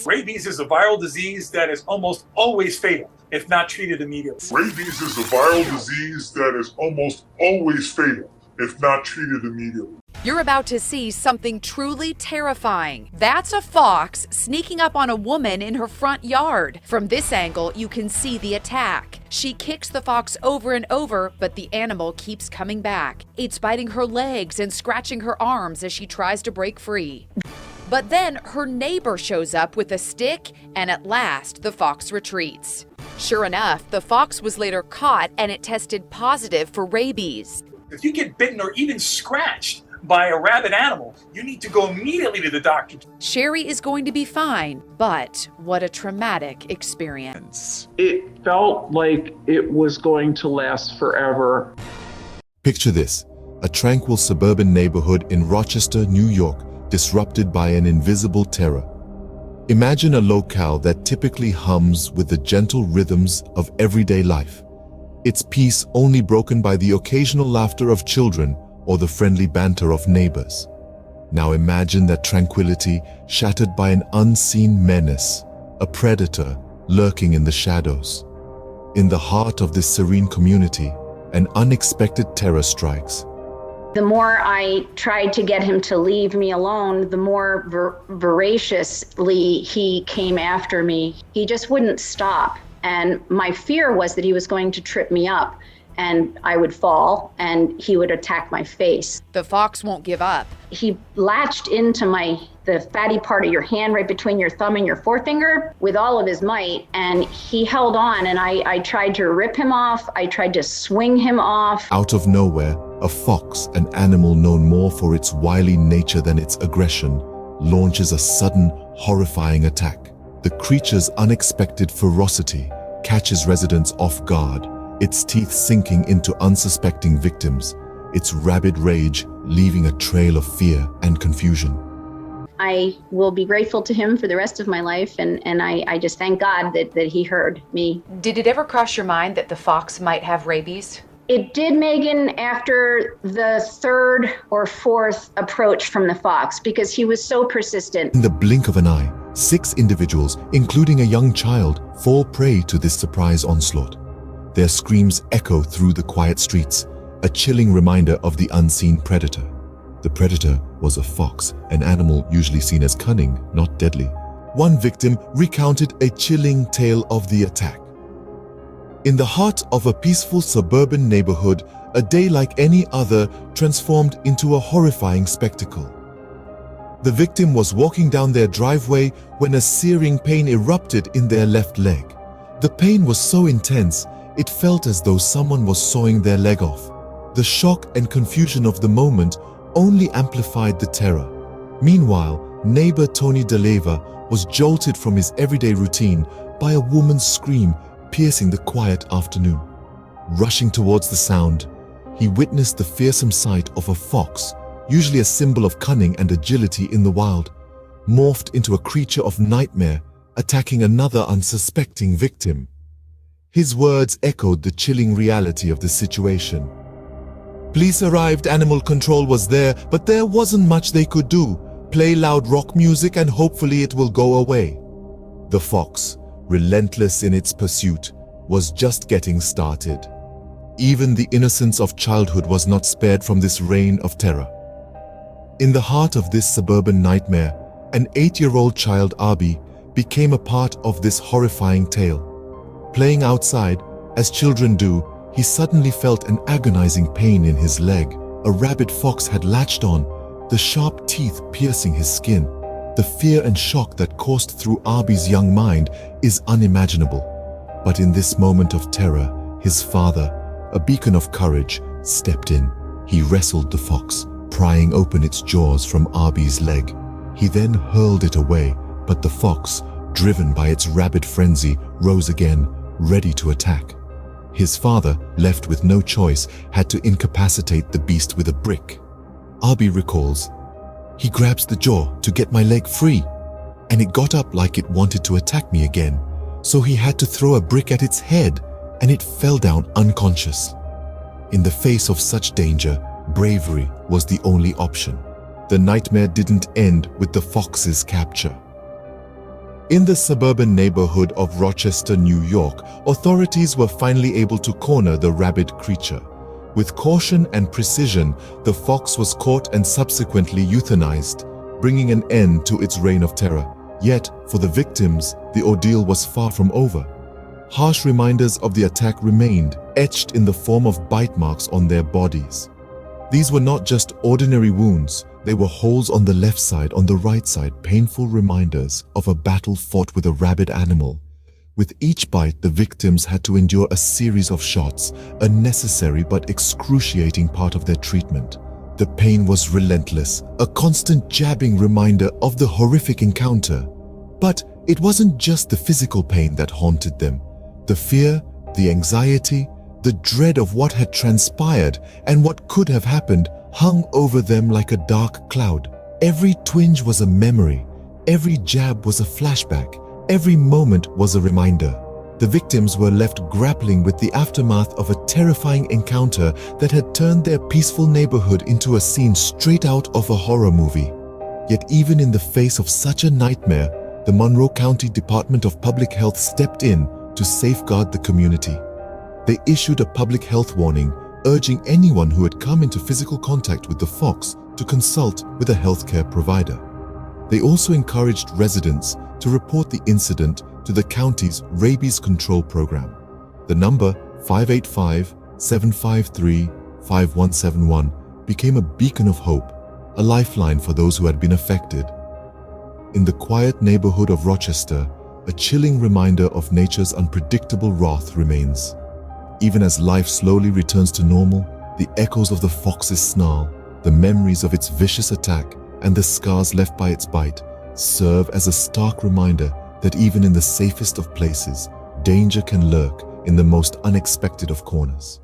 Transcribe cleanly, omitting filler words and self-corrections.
Rabies is a viral disease that is almost always fatal if not treated immediately. Rabies is a viral disease that is almost always fatal if not treated immediately. You're about to see something truly terrifying. That's a fox sneaking up on a woman in her front yard. From this angle, you can see the attack. She kicks the fox over and over, but the animal keeps coming back. It's biting her legs and scratching her arms as she tries to break free. But then her neighbor shows up with a stick, and at last the fox retreats. Sure enough, the fox was later caught and it tested positive for rabies. If you get bitten or even scratched by a rabid animal, you need to go immediately to the doctor. Sherry is going to be fine, but what a traumatic experience. It felt like it was going to last forever. Picture this, a tranquil suburban neighborhood in Rochester, New York, disrupted by an invisible terror. Imagine a locale that typically hums with the gentle rhythms of everyday life. Its peace only broken by the occasional laughter of children or the friendly banter of neighbors. Now imagine that tranquility shattered by an unseen menace, a predator lurking in the shadows. In the heart of this serene community, an unexpected terror strikes. The more I tried to get him to leave me alone, the more voraciously he came after me. He just wouldn't stop. And my fear was that he was going to trip me up and I would fall and he would attack my face. The fox won't give up. He latched into the fatty part of your hand right between your thumb and your forefinger with all of his might, and he held on, and I tried to rip him off. I tried to swing him off. Out of nowhere, a fox, an animal known more for its wily nature than its aggression, launches a sudden, horrifying attack. The creature's unexpected ferocity catches residents off guard, its teeth sinking into unsuspecting victims, its rabid rage leaving a trail of fear and confusion. I will be grateful to him for the rest of my life, and I just thank God that he heard me. Did it ever cross your mind that the fox might have rabies? It did, Megan, after the third or fourth approach from the fox, because he was so persistent. In the blink of an eye, 6 individuals, including a young child, fall prey to this surprise onslaught. Their screams echo through the quiet streets, a chilling reminder of the unseen predator. The predator was a fox, an animal usually seen as cunning, not deadly. One victim recounted a chilling tale of the attack. In the heart of a peaceful suburban neighborhood, a day like any other transformed into a horrifying spectacle. The victim was walking down their driveway when a searing pain erupted in their left leg. The pain was so intense, it felt as though someone was sawing their leg off. The shock and confusion of the moment only amplified the terror. Meanwhile, neighbor Tony DeLeva was jolted from his everyday routine by a woman's scream piercing the quiet afternoon. Rushing towards the sound, he witnessed the fearsome sight of a fox, usually a symbol of cunning and agility in the wild, morphed into a creature of nightmare, attacking another unsuspecting victim. His words echoed the chilling reality of the situation. Police arrived, animal control was there, but there wasn't much they could do. Play loud rock music and hopefully it will go away. The fox, relentless in its pursuit, was just getting started. Even the innocence of childhood was not spared from this reign of terror. In the heart of this suburban nightmare, an 8-year-old child, Abi, became a part of this horrifying tale. Playing outside, as children do, he suddenly felt an agonizing pain in his leg. A rabid fox had latched on, the sharp teeth piercing his skin. The fear and shock that coursed through Abi's young mind is unimaginable. But in this moment of terror, his father, a beacon of courage, stepped in. He wrestled the fox, prying open its jaws from Abi's leg. He then hurled it away, but the fox, driven by its rabid frenzy, rose again, ready to attack. His father, left with no choice, had to incapacitate the beast with a brick. Abi recalls, "He grabs the jaw to get my leg free, and it got up like it wanted to attack me again, so he had to throw a brick at its head, and it fell down unconscious." In the face of such danger, bravery was the only option. The nightmare didn't end with the fox's capture. In the suburban neighborhood of Rochester, New York, authorities were finally able to corner the rabid creature. With caution and precision, the fox was caught and subsequently euthanized, bringing an end to its reign of terror. Yet, for the victims, the ordeal was far from over. Harsh reminders of the attack remained, etched in the form of bite marks on their bodies. These were not just ordinary wounds, they were holes on the left side, on the right side, painful reminders of a battle fought with a rabid animal. With each bite, the victims had to endure a series of shots, a necessary but excruciating part of their treatment. The pain was relentless, a constant jabbing reminder of the horrific encounter. But it wasn't just the physical pain that haunted them. The fear, the anxiety, the dread of what had transpired and what could have happened hung over them like a dark cloud. Every twinge was a memory, every jab was a flashback, every moment was a reminder. The victims were left grappling with the aftermath of a terrifying encounter that had turned their peaceful neighborhood into a scene straight out of a horror movie. Yet even in the face of such a nightmare, the Monroe County Department of Public Health stepped in to safeguard the community. They issued a public health warning, urging anyone who had come into physical contact with the fox to consult with a healthcare provider. They also encouraged residents to report the incident to the county's rabies control program. The number 585-753-5171 became a beacon of hope, a lifeline for those who had been affected. In the quiet neighborhood of Rochester, a chilling reminder of nature's unpredictable wrath remains. Even as life slowly returns to normal, the echoes of the fox's snarl, the memories of its vicious attack, and the scars left by its bite serve as a stark reminder that even in the safest of places, danger can lurk in the most unexpected of corners.